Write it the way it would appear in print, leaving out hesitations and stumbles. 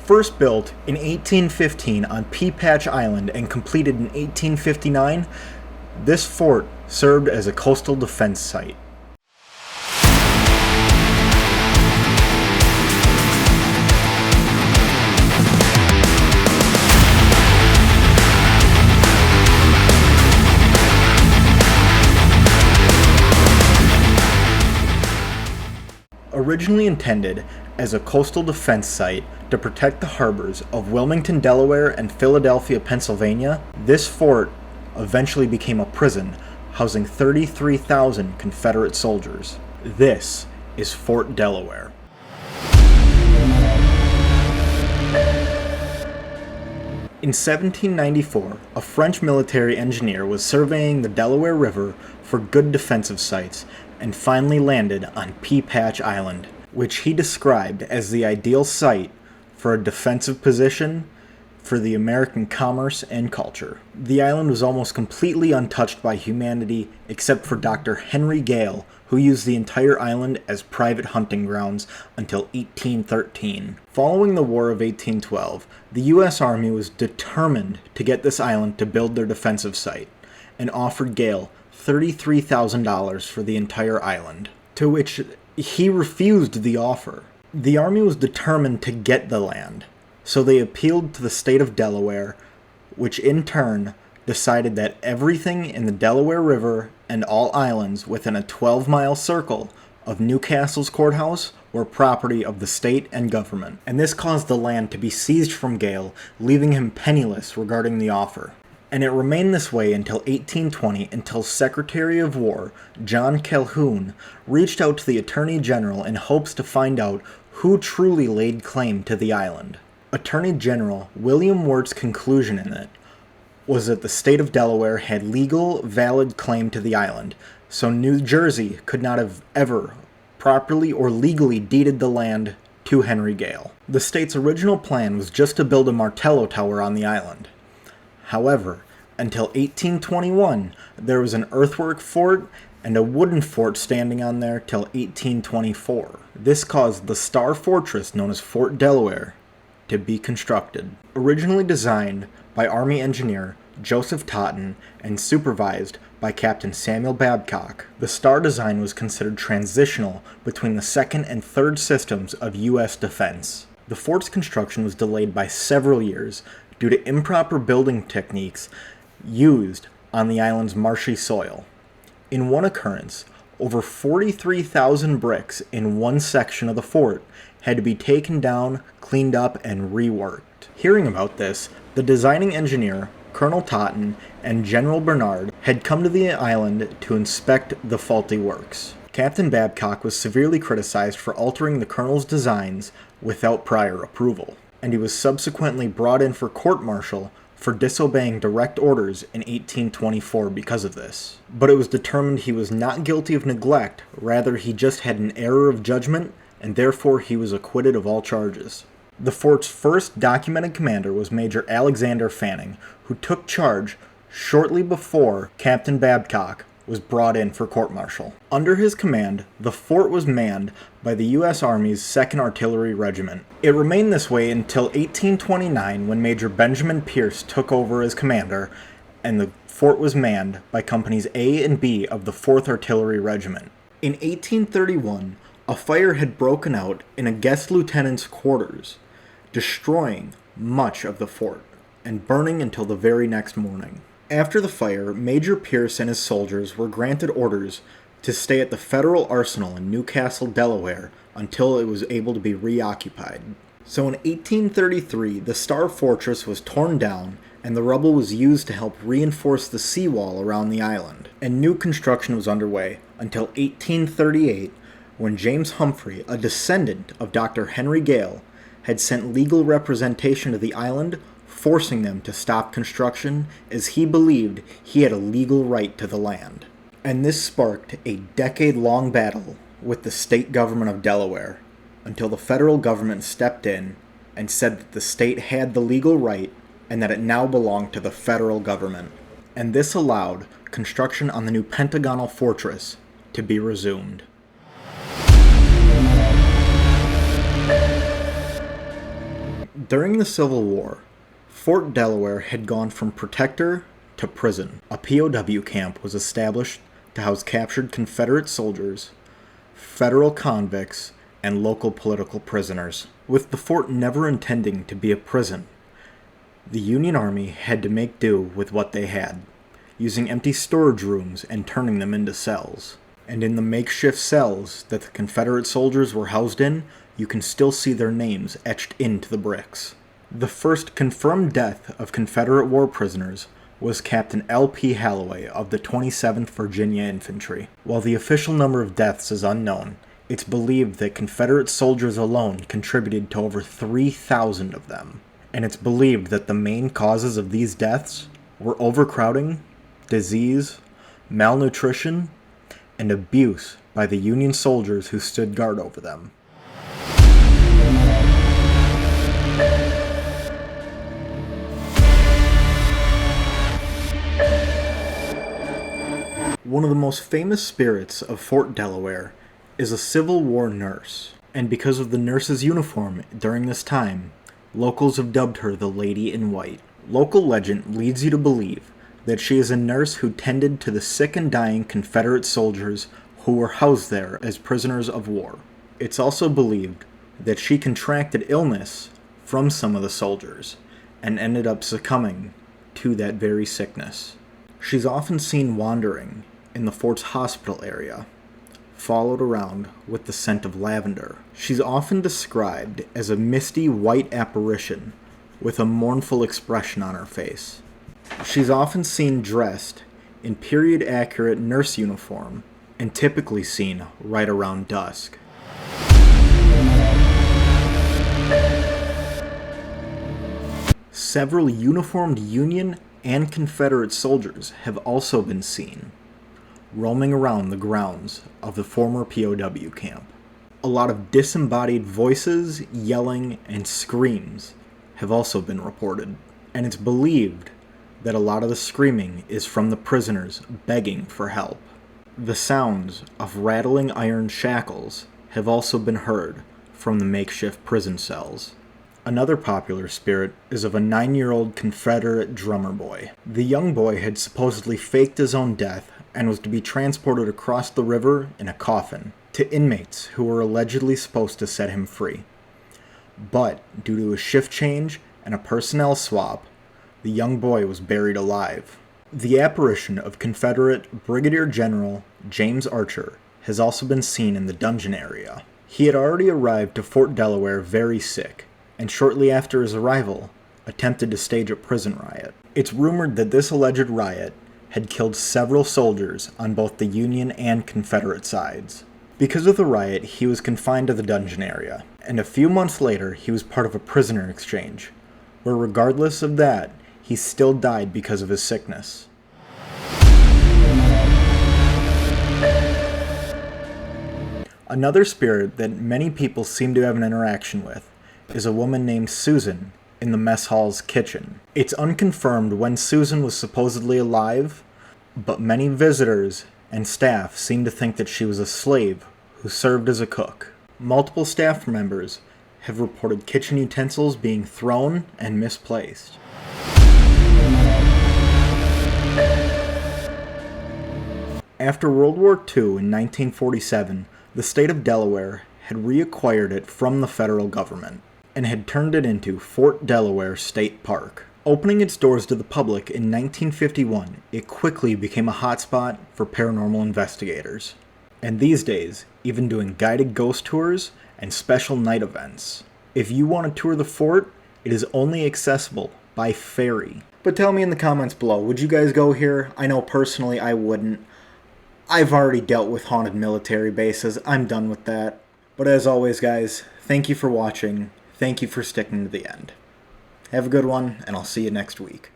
First built in 1815 on Pea Patch Island and completed in 1859, this fort served as a coastal defense site. Originally intended as a coastal defense site to protect the harbors of Wilmington, Delaware, and Philadelphia, Pennsylvania, this fort eventually became a prison housing 33,000 Confederate soldiers. This is Fort Delaware. In 1794, a French military engineer was surveying the Delaware River for good defensive sites and finally landed on Pea Patch Island, which he described as the ideal site for a defensive position for the American commerce and culture. The island was almost completely untouched by humanity except for Dr. Henry Gale, who used the entire island as private hunting grounds until 1813. Following the War of 1812, the U.S. Army was determined to get this island to build their defensive site and offered Gale $33,000 for the entire island, to which he refused the offer. The Army was determined to get the land, so they appealed to the state of Delaware, which in turn decided that everything in the Delaware River and all islands within a 12-mile circle of Newcastle's courthouse were property of the state and government, and this caused the land to be seized from Gale, leaving him penniless regarding the offer. And it remained this way until 1820, until Secretary of War John Calhoun reached out to the Attorney General in hopes to find out who truly laid claim to the island. Attorney General William Wirt's conclusion in it was that the state of Delaware had legal, valid claim to the island, so New Jersey could not have ever properly or legally deeded the land to Henry Gale. The state's original plan was just to build a Martello Tower on the island. However, until 1821, there was an earthwork fort and a wooden fort standing on there till 1824. This caused the Star Fortress known as Fort Delaware to be constructed. Originally designed by Army engineer Joseph Totten and supervised by Captain Samuel Babcock, the Star design was considered transitional between the second and third systems of U.S. defense. The fort's construction was delayed by several years due to improper building techniques used on the island's marshy soil. In one occurrence, over 43,000 bricks in one section of the fort had to be taken down, cleaned up, and reworked. Hearing about this, the designing engineer, Colonel Totten, and General Bernard had come to the island to inspect the faulty works. Captain Babcock was severely criticized for altering the colonel's designs without prior approval, and he was subsequently brought in for court-martial for disobeying direct orders in 1824 because of this. But it was determined he was not guilty of neglect, rather he just had an error of judgment, and therefore he was acquitted of all charges. The fort's first documented commander was Major Alexander Fanning, who took charge shortly before Captain Babcock was brought in for court-martial. Under his command, the fort was manned by the U.S. Army's 2nd Artillery Regiment. It remained this way until 1829 when Major Benjamin Pierce took over as commander, and the fort was manned by Companies A and B of the 4th Artillery Regiment. In 1831, a fire had broken out in a guest lieutenant's quarters, destroying much of the fort and burning until the very next morning. After the fire, Major Pierce and his soldiers were granted orders to stay at the Federal Arsenal in Newcastle, Delaware, until it was able to be reoccupied. So in 1833, the Star Fortress was torn down, and the rubble was used to help reinforce the seawall around the island. And new construction was underway until 1838, when James Humphrey, a descendant of Dr. Henry Gale, had sent legal representation to the island, forcing them to stop construction as he believed he had a legal right to the land. And this sparked a decade-long battle with the state government of Delaware, until the federal government stepped in and said that the state had the legal right and that it now belonged to the federal government. And this allowed construction on the new Pentagonal Fortress to be resumed. During the Civil War, Fort Delaware had gone from protector to prison. A POW camp was established to house captured Confederate soldiers, federal convicts, and local political prisoners. With the fort never intending to be a prison, the Union Army had to make do with what they had, using empty storage rooms and turning them into cells. And in the makeshift cells that the Confederate soldiers were housed in, you can still see their names etched into the bricks. The first confirmed death of Confederate war prisoners was Captain L.P. Halloway of the 27th Virginia Infantry. While the official number of deaths is unknown, it's believed that Confederate soldiers alone contributed to over 3,000 of them. And it's believed that the main causes of these deaths were overcrowding, disease, malnutrition, and abuse by the Union soldiers who stood guard over them. One of the most famous spirits of Fort Delaware is a Civil War nurse, and because of the nurse's uniform during this time, locals have dubbed her the Lady in White. Local legend leads you to believe that she is a nurse who tended to the sick and dying Confederate soldiers who were housed there as prisoners of war. It's also believed that she contracted illness from some of the soldiers and ended up succumbing to that very sickness. She's often seen wandering in the fort's hospital area, followed around with the scent of lavender. She's often described as a misty white apparition with a mournful expression on her face. She's often seen dressed in period-accurate nurse uniform and typically seen right around dusk. Several uniformed Union and Confederate soldiers have also been seen roaming around the grounds of the former POW camp. A lot of disembodied voices, yelling, and screams have also been reported, and it's believed that a lot of the screaming is from the prisoners begging for help. The sounds of rattling iron shackles have also been heard from the makeshift prison cells. Another popular spirit is of a 9-year-old Confederate drummer boy. The young boy had supposedly faked his own death and was to be transported across the river in a coffin to inmates who were allegedly supposed to set him free. But due to a shift change and a personnel swap, the young boy was buried alive. The apparition of Confederate Brigadier General James Archer has also been seen in the dungeon area. He had already arrived to Fort Delaware very sick, and shortly after his arrival, attempted to stage a prison riot. It's rumored that this alleged riot had killed several soldiers on both the Union and Confederate sides. Because of the riot, he was confined to the dungeon area, and a few months later, he was part of a prisoner exchange, where regardless of that, he still died because of his sickness. Another spirit that many people seem to have an interaction with is a woman named Susan in the mess hall's kitchen. It's unconfirmed when Susan was supposedly alive, but many visitors and staff seem to think that she was a slave who served as a cook. Multiple staff members have reported kitchen utensils being thrown and misplaced. After World War II in 1947, the state of Delaware had reacquired it from the federal government and had turned it into Fort Delaware State Park. Opening its doors to the public in 1951, it quickly became a hotspot for paranormal investigators, and these days, even doing guided ghost tours and special night events. If you want to tour the fort, it is only accessible by ferry. But tell me in the comments below, would you guys go here? I know personally I wouldn't. I've already dealt with haunted military bases. I'm done with that. But as always, guys, thank you for watching. Thank you for sticking to the end. Have a good one, and I'll see you next week.